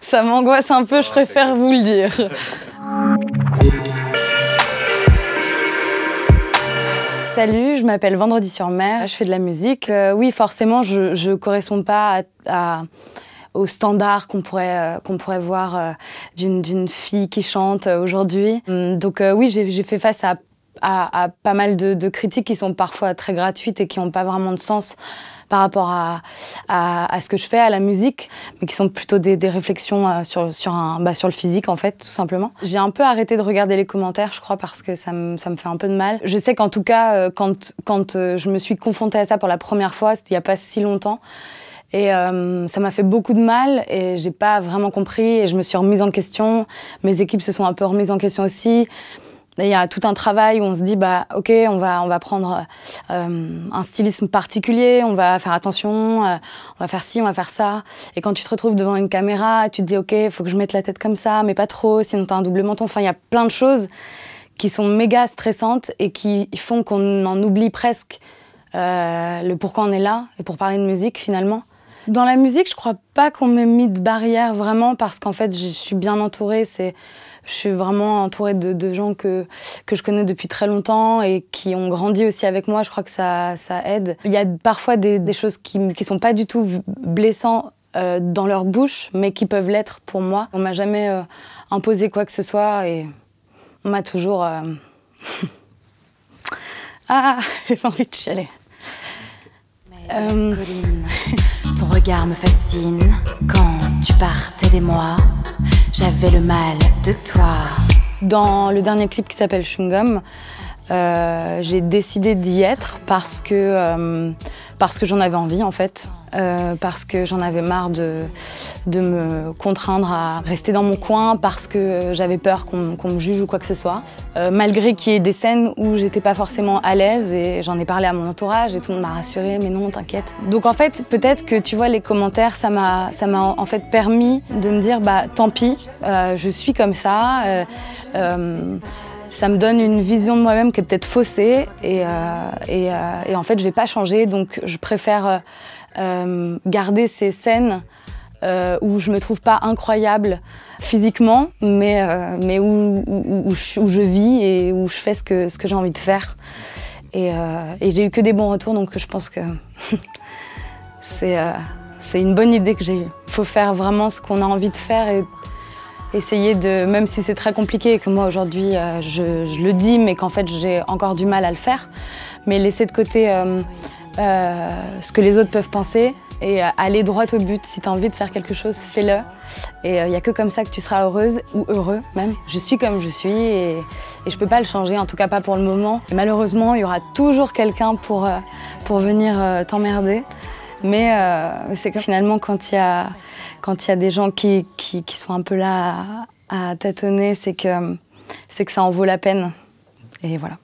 Ça m'angoisse un peu, je préfère vous le dire. Salut, je m'appelle Vendredi-sur-Mer, je fais de la musique. Oui, forcément, je ne corresponds pas aux standards qu'on pourrait voir d'une fille qui chante aujourd'hui. Donc oui, j'ai fait face à pas mal de critiques qui sont parfois très gratuites et qui n'ont pas vraiment de sens par rapport à ce que je fais, à la musique, mais qui sont plutôt des réflexions sur le physique, en fait, tout simplement. J'ai un peu arrêté de regarder les commentaires, je crois, parce que ça me fait un peu de mal. Je sais qu'en tout cas, quand je me suis confrontée à ça pour la première fois, c'était il n'y a pas si longtemps, et ça m'a fait beaucoup de mal, et j'ai pas vraiment compris, et je me suis remise en question. Mes équipes se sont un peu remises en question aussi. Il y a tout un travail où on se dit, bah, ok, on va prendre un stylisme particulier, on va faire attention, on va faire ci, on va faire ça. Et quand tu te retrouves devant une caméra, tu te dis, ok, il faut que je mette la tête comme ça, mais pas trop, sinon t'as un double menton. Enfin, il y a plein de choses qui sont méga stressantes et qui font qu'on en oublie presque le pourquoi on est là et pour parler de musique, finalement. Dans la musique, je crois pas qu'on m'ait mis de barrière vraiment, parce qu'en fait, je suis bien entourée. Je suis vraiment entourée de gens que je connais depuis très longtemps et qui ont grandi aussi avec moi. Je crois que ça aide. Il y a parfois des choses qui sont pas du tout blessantes dans leur bouche, mais qui peuvent l'être pour moi. On m'a jamais imposé quoi que ce soit et on m'a toujours... Ah, j'ai pas envie de chialer. Colline, ton regard me fascine. Quand tu partais des mois, j'avais le mal de toi. Dans le dernier clip qui s'appelle Chewing Gum, j'ai décidé d'y être parce que j'en avais envie, en fait. Parce que j'en avais marre de me contraindre à rester dans mon coin, parce que j'avais peur qu'on me juge ou quoi que ce soit. Malgré qu'il y ait des scènes où j'étais pas forcément à l'aise, et j'en ai parlé à mon entourage et tout le monde m'a rassurée, mais non, t'inquiète. Donc en fait, peut-être que tu vois, les commentaires, ça m'a en fait permis de me dire, bah tant pis, je suis comme ça. Ça me donne une vision de moi-même qui est peut-être faussée, et en fait, je vais pas changer, donc je préfère garder ces scènes où je me trouve pas incroyable physiquement, mais où je vis et où je fais ce que j'ai envie de faire. Et j'ai eu que des bons retours, donc je pense que c'est une bonne idée que j'ai eue. Il faut faire vraiment ce qu'on a envie de faire et essayer de, même si c'est très compliqué et que moi aujourd'hui je le dis, mais qu'en fait j'ai encore du mal à le faire, mais laisser de côté ce que les autres peuvent penser et aller droit au but. Si tu as envie de faire quelque chose, fais-le. Et il n'y a que comme ça que tu seras heureuse, ou heureux même. Je suis comme je suis et je peux pas le changer, en tout cas pas pour le moment. Et malheureusement, il y aura toujours quelqu'un pour venir t'emmerder. Mais c'est que finalement, quand il y a des gens qui sont un peu là à tâtonner, c'est que ça en vaut la peine. Et voilà.